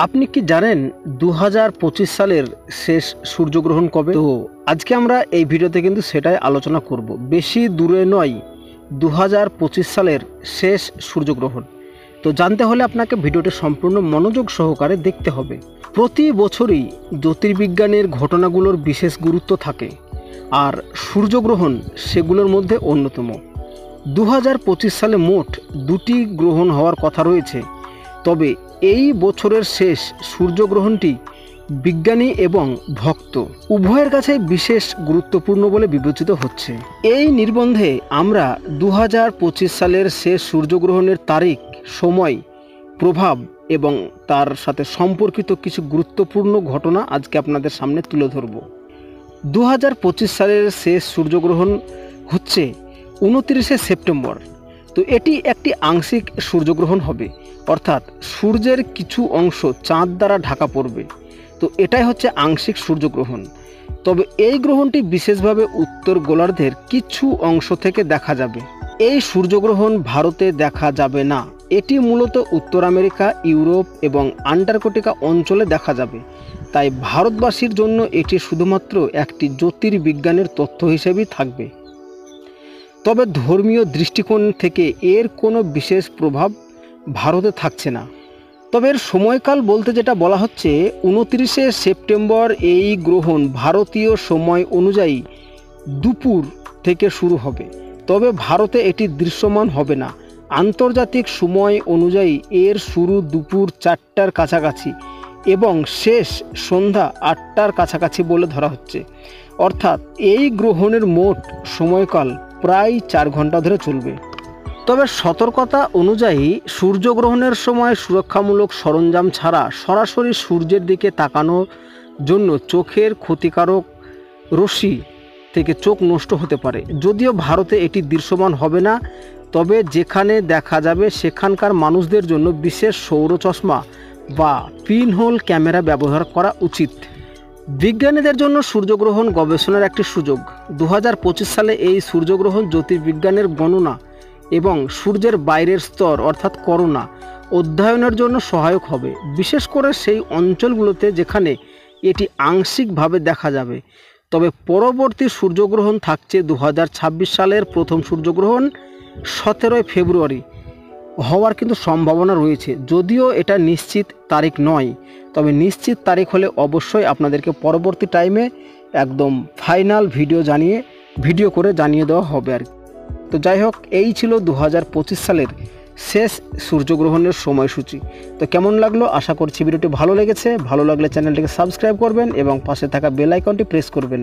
আপনি কি জানেন 2025 সালের শেষ সূর্যগ্রহণ কবে? তো আজকে আমরা এই ভিডিওতে কিন্তু সেটাই আলোচনা করব। বেশি দূরে নয়, 2025 সালের শেষ সূর্যগ্রহণ। তো জানতে হলে আপনাকে ভিডিওটি সম্পূর্ণ মনোযোগ সহকারে দেখতে হবে। প্রতি বছরই জ্যোতির্বিজ্ঞানের ঘটনাগুলোর বিশেষ গুরুত্ব থাকে, আর সূর্যগ্রহণ সেগুলোর মধ্যে অন্যতম। 2025 সালে মোট 2টি গ্রহণ হওয়ার কথা রয়েছে, তবে এই বছরের শেষ সূর্যগ্রহণটি বিজ্ঞানী এবং ভক্ত উভয়ের কাছে বিশেষ গুরুত্বপূর্ণ বলে বিবেচিত হচ্ছে। এই নির্বন্ধে আমরা 2025 সালের শেষ সূর্যগ্রহণের তারিখ, সময়, প্রভাব এবং তার সাথে সম্পর্কিত কিছু গুরুত্বপূর্ণ ঘটনা আজকে আপনাদের সামনে তুলে ধরব। 2025 সালের শেষ সূর্যগ্রহণ হচ্ছে 29শে সেপ্টেম্বর। তো এটি একটি আংশিক সূর্যগ্রহণ হবে, অর্থাৎ সূর্যের কিছু অংশ চাঁদ দ্বারা ঢাকা পড়বে। তো এটাই হচ্ছে আংশিক সূর্যগ্রহণ। তবে এই গ্রহণটি বিশেষভাবে উত্তর গোলার্ধের কিছু অংশ থেকে দেখা যাবে। এই সূর্যগ্রহণ ভারতে দেখা যাবে না। এটি মূলত উত্তর আমেরিকা, ইউরোপ এবং আন্টার্কটিকা অঞ্চলে দেখা যাবে। তাই ভারতবাসীর জন্য এটি শুধুমাত্র একটি জ্যোতির্বিজ্ঞানের তথ্য হিসেবেই থাকবে। তবে ধর্মীয় দৃষ্টিকোণ থেকে এর কোনো বিশেষ প্রভাব ভারতে থাকছে না। তবে এর সময়কাল বলতে যেটা বলা হচ্ছে, 29শে সেপ্টেম্বর এই গ্রহণ ভারতীয় সময় অনুযায়ী দুপুর থেকে শুরু হবে। তবে ভারতে এটি দৃশ্যমান হবে না। আন্তর্জাতিক সময় অনুযায়ী এর শুরু দুপুর 4টার কাছাকাছি এবং শেষ সন্ধ্যা 8টার কাছাকাছি বলে ধরা হচ্ছে। অর্থাৎ এই গ্রহণের মোট সময়কাল প্রায় 4 ঘন্টা ধরে চলবে। তবে সতর্কতা অনুযায়ী সূর্যগ্রহণের সময় সুরক্ষামূলক সরঞ্জাম ছাড়া সরাসরি সূর্যের দিকে তাকানোর জন্য চোখের ক্ষতিকারক রশ্মি থেকে চোখ নষ্ট হতে পারে। যদিও ভারতে এটি দৃশ্যমান হবে না, তবে যেখানে দেখা যাবে সেখানকার মানুষদের জন্য বিশেষ সৌর চশমা বা পিনহোল ক্যামেরা ব্যবহার করা উচিত। বিজ্ঞানীদের জন্য সূর্যগ্রহণ গবেষণার একটি সুযোগ। 2025 সালে এই সূর্যগ্রহণ জ্যোতির্বিজ্ঞানের গণনা এবং সূর্যের বাইরের স্তর অর্থাৎ করোনা অধ্যয়নের জন্য সহায়ক হবে, বিশেষ করে সেই অঞ্চলগুলোতে যেখানে এটি আংশিকভাবে দেখা যাবে। তবে পরবর্তী সূর্যগ্রহণ থাকছে 2026 সালের প্রথম সূর্যগ্রহণ 17 ফেব্রুয়ারি হওয়ার কিন্তু সম্ভাবনা রয়েছে। যদিও এটা নিশ্চিত তারিখ নয়, তবে নিশ্চিত তারিখ হলে অবশ্যই আপনাদেরকে পরবর্তী টাইমে একদম ফাইনাল ভিডিও করে জানিয়ে দেওয়া হবে আর কি। তো যাই হোক, এই ছিল 2025 সালের শেষ সূর্যগ্রহণের সময়সূচি। তো কেমন লাগলো? আশা করছি ভিডিওটি ভালো লেগেছে। ভালো লাগলে চ্যানেলটিকে সাবস্ক্রাইব করবেন এবং পাশে থাকা বেল আইকনটি প্রেস করবেন।